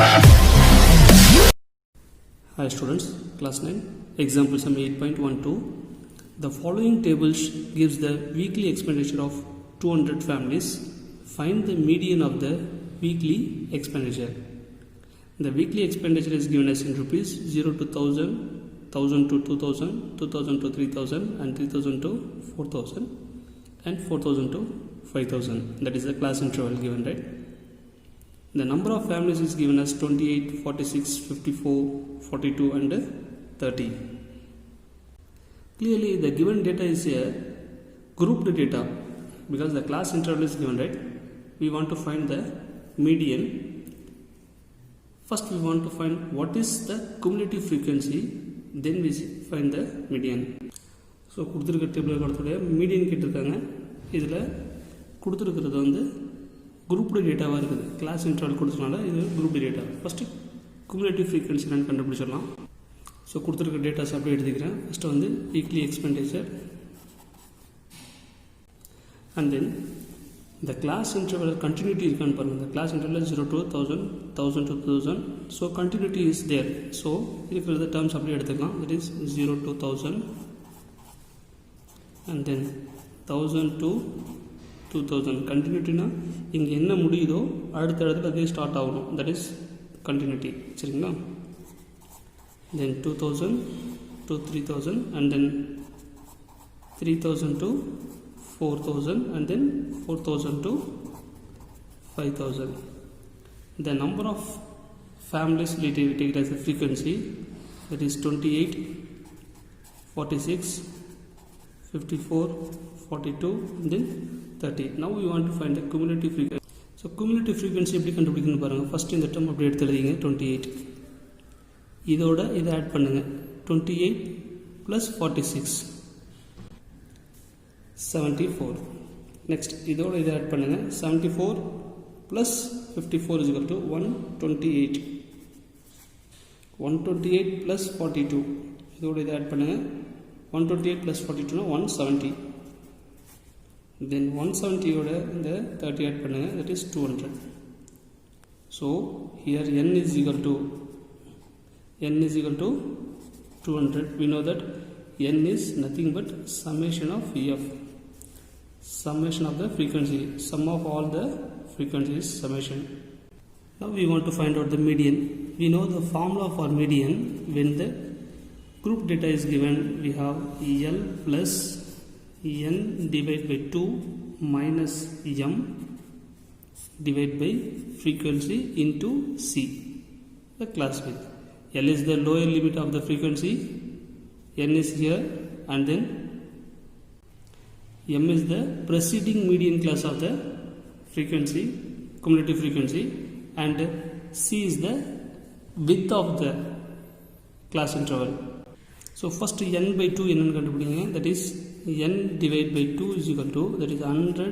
Hi students, class 9, example sum 8.12. The following table gives the weekly expenditure of 200 families. Find the median of the weekly expenditure. The weekly expenditure is given as in rupees 0 to 1000, 1000 to 2000, 2000 to 3000 and 3000 to 4000 and 4000 to 5000. That is the class interval given, right? The number of families is given as 28, 46, 54, 42 and 30. Clearly the given data is a grouped data because the class interval is given, right? We want to find the median. First we want to find what is the cumulative frequency, then we find the median. So கொடுத்திருக்க table கொடுத்துடைய median கேட்டிருக்காங்க. இதில் கொடுத்துருக்கிறது வந்து grouped டேட்டாவாக இருக்குது. Class interval கொடுத்தனால இது grouped data. First cumulative frequency நான் கண்டுபிடிச்சிடலாம். ஸோ கொடுத்துருக்க டேட்டாஸ் அப்படியே எடுத்துக்கிறேன். ஃபஸ்ட்டு வந்து வீக்லி எக்ஸ்பெண்டிச்சர் அண்ட் தென் இந்த கிளாஸ் இன்டர்வல் கண்டினியூட்டி இருக்கான்னு பாருங்கள். இந்த class interval 0 to 1000, 1000 to 2000. So continuity is there. So இருக்கிற டேர்ம்ஸ் அப்படியே எடுத்துக்கலாம். That is 0 to 1000 and then 1000 to 2000. கண்டினியூட்டினா இங்கே என்ன முடியுதோ அடுத்தடுத்து அதே ஸ்டார்ட் ஆகணும். That is continuity. சரிங்களா? Then 2000 to 3000 and then 3000 to 4000 and then 4000 to 5000. The number of families we take it as a frequency, that is 28, 46, 54, 42 and then 30. Now we want to find the cumulative frequency. So cumulative frequency எப்படி கண்டுபிடிக்கணும்னு பாருங்க. First இந்த term அப்படியே எடுத்து எழுதிங்க. 28 இதோட இதை add பண்ணுங்க. 28 plus 46 74. Next இதோட இதை ஆட் பண்ணுங்க. 74 plus 54 is equal to 128. 128 plus 42 இதோட இதை ஆட் பண்ணுங்க. 128 plus 42 னா 170. Then 170 ஓட இந்த 30 ஆட் பண்ணுங்க. That is 200. So here n is equal to 200. We know that n is nothing but summation of f. Summation of the frequency. Sum of all the frequencies summation. Now we want to find out the median. We know the formula for median. When the group data is given, we have L plus n divided by 2 minus m divided by frequency into c, the class width. L is the lower limit of the frequency, n is here, and then m is the preceding median class of the frequency, cumulative frequency, and c is the width of the class interval. So first n by 2 என்னன்னு கண்டுபிடிங்க. That is n divided by 2 is equal to, that is 100.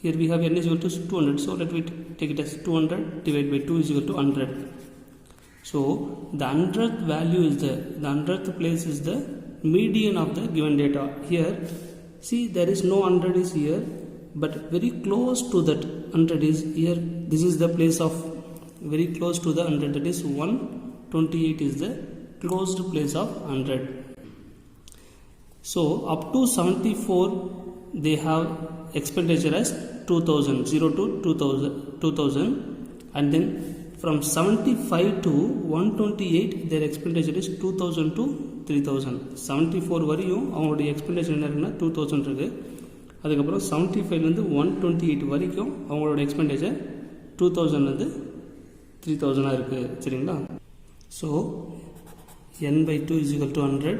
Here we have n is equal to 200. So let me take it as 200 divided by 2 is equal to 100. So the 100th value is the 100th place is the median of the given data. Here see there is no 100 is here, but very close to that 100 is here. This is the place of very close to the 100. That is 128 is the closed place of 100. So up to 74 they have expenditure as 2000, 0 to 2000 and then from 75 to 128 their expenditure is 2000 to 3000. 74 வரையும் அவங்களுடைய expenditure என்ன இருக்குன்னா 2000 இருக்கு. அதுக்கப்புறம் 75லேருந்து 128 வரைக்கும் அவங்களோட expenditure 2000லேருந்து 3000 இருக்குது. சரிங்களா? So n by 2 is equal to 100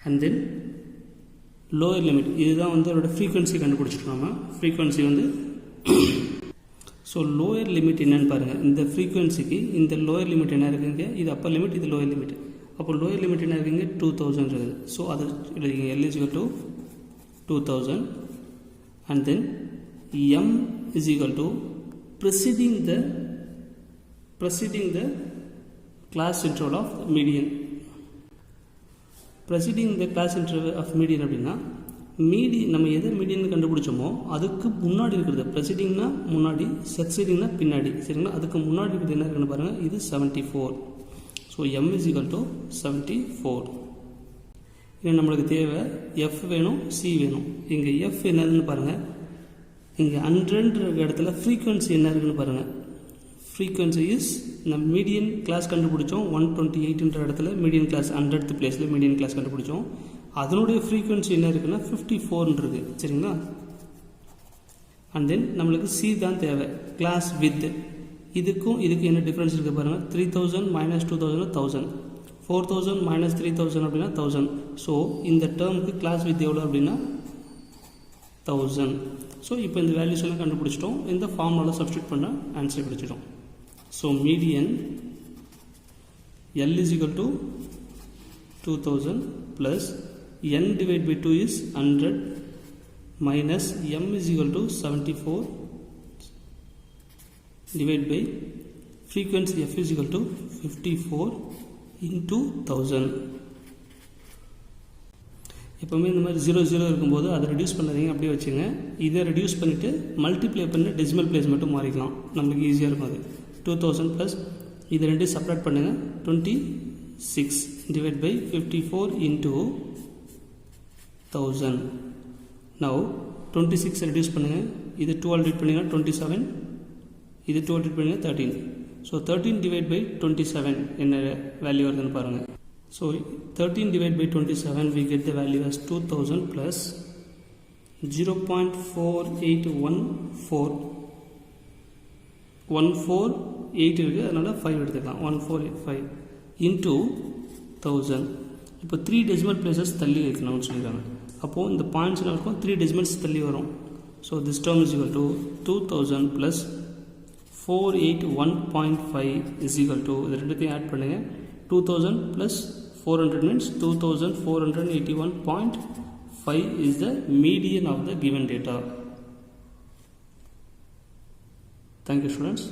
and then lower limit. இதுதான் வந்து அதோட ஃப்ரீக்வன்சி கண்டுபிடிச்சிட்டோம் நம்ம. ஃப்ரீக்வன்சி வந்து ஸோ லோயர் லிமிட் என்னன்னு பாருங்கள். இந்த ஃப்ரீக்வன்சிக்கு இந்த லோயர் லிமிட் என்ன இருக்குங்க, இது அப்பர் லிமிட், இது லோயர் லிமிட். அப்போ லோயர் லிமிட் என்ன இருக்குங்க 2000 இருக்குது. ஸோ அதை எழுதிங்க. L is equal to 2000 and then m is equal to preceding the class interval of median. Preceding the class interval of median அப்படின்னா நம்ம எதை மீடியன் கண்டுபிடிச்சோமோ அதுக்கு முன்னாடி இருக்கிறது ப்ரெசிடிங்னா முன்னாடி, சக்சீடிங்னா பின்னாடி. சரிங்களா? அதுக்கு முன்னாடி இருக்கிறது என்ன இருக்குன்னு பாருங்கள். இது 74. So m is equal to 74. இது நம்மளுக்கு தேவை f வேணும், c வேணும். இங்கே f என்னதுன்னு பாருங்கள். இங்கே 100ன்ற இடத்துல ஃப்ரீக்வன்சி என்ன இருக்குன்னு பாருங்கள். ஃப்ரீக்வன்சி இஸ் நம்ம மீடியன் கிளாஸ் கண்டுபிடிச்சோம். 128ன்ற இடத்துல மீடியன் கிளாஸ் 100th பிளேஸில் மீடியன் கிளாஸ் கண்டுபிடிச்சோம். அதனுடைய ஃப்ரீக்வன்சி என்ன இருக்குன்னா 54 இருக்கு. சரிங்களா? அண்ட் தென் நம்மளுக்கு சி தான் தேவை, கிளாஸ் வித். இதுக்கும் இதுக்கு என்ன டிஃப்ரென்ஸ் இருக்குது பாருங்கள். 3000 மைனஸ் 2000 1000, 4000 மைனஸ் 3000 அப்படின்னா 1000. ஸோ இந்த டேர்முக்கு கிளாஸ் வித் எவ்வளோ அப்படின்னா 1000. ஸோ இப்போ இந்த வேல்யூஸ் எல்லாம் கண்டுபிடிச்சிட்டோம். இந்த ஃபார்முலாவில் சப்ஸ்டியூட் பண்ண ஆன்சர் கிடைச்சிடும். So median L is equal to 2000 plus n divided by 2 is 100 minus m is equal to 74 divided by frequency f is equal to 54 into 1000. எப்போவுமே இந்த மாதிரி 0 இருக்கும்போது அதை ரெடியூஸ் பண்ணாதீங்க, அப்படியே வச்சுங்க. இதை ரெடியூஸ் பண்ணிவிட்டு மல்டிப்ளை பண்ணி டெசிமல் பிளேஸ் மட்டும் மாறிக்கலாம், நம்மளுக்கு ஈஸியாக இருக்கும். அது 2000 ப்ளஸ் இது ரெண்டு செப்பரேட் பண்ணுங்கள். 26 divided by 54 into 1000. Now 26 reduce பண்ணுங்கள். இது 12 reduce பண்ணுங்கள் 27, இது 12 reduce பண்ணுங்கள் 13. So 13 divided by 27 என்ன வேல்யூ வருதுன்னு பாருங்கள். So 13 divided by 27 we get the value as 2000 plus 0.4814. 148 இருக்குது, அதனால் 5 எடுத்துக்கலாம். 1485 into 1000. இப்போ 3 டெசிமல் பிளேசஸ் தள்ளி வைக்கணும்னு சொல்லிடுறாங்க. அப்போது இந்த பாயிண்ட்ஸ் என்ன இருக்கும், 3 டெசிமல்ஸ் தள்ளி வரும். So this term is equal to 2000 plus 481.5 is equal to, இது ரெண்டுத்தையும் ஆட் பண்ணுங்கள். 2000 plus 400 means 2481.5 is the median of the given data. Thank you, students.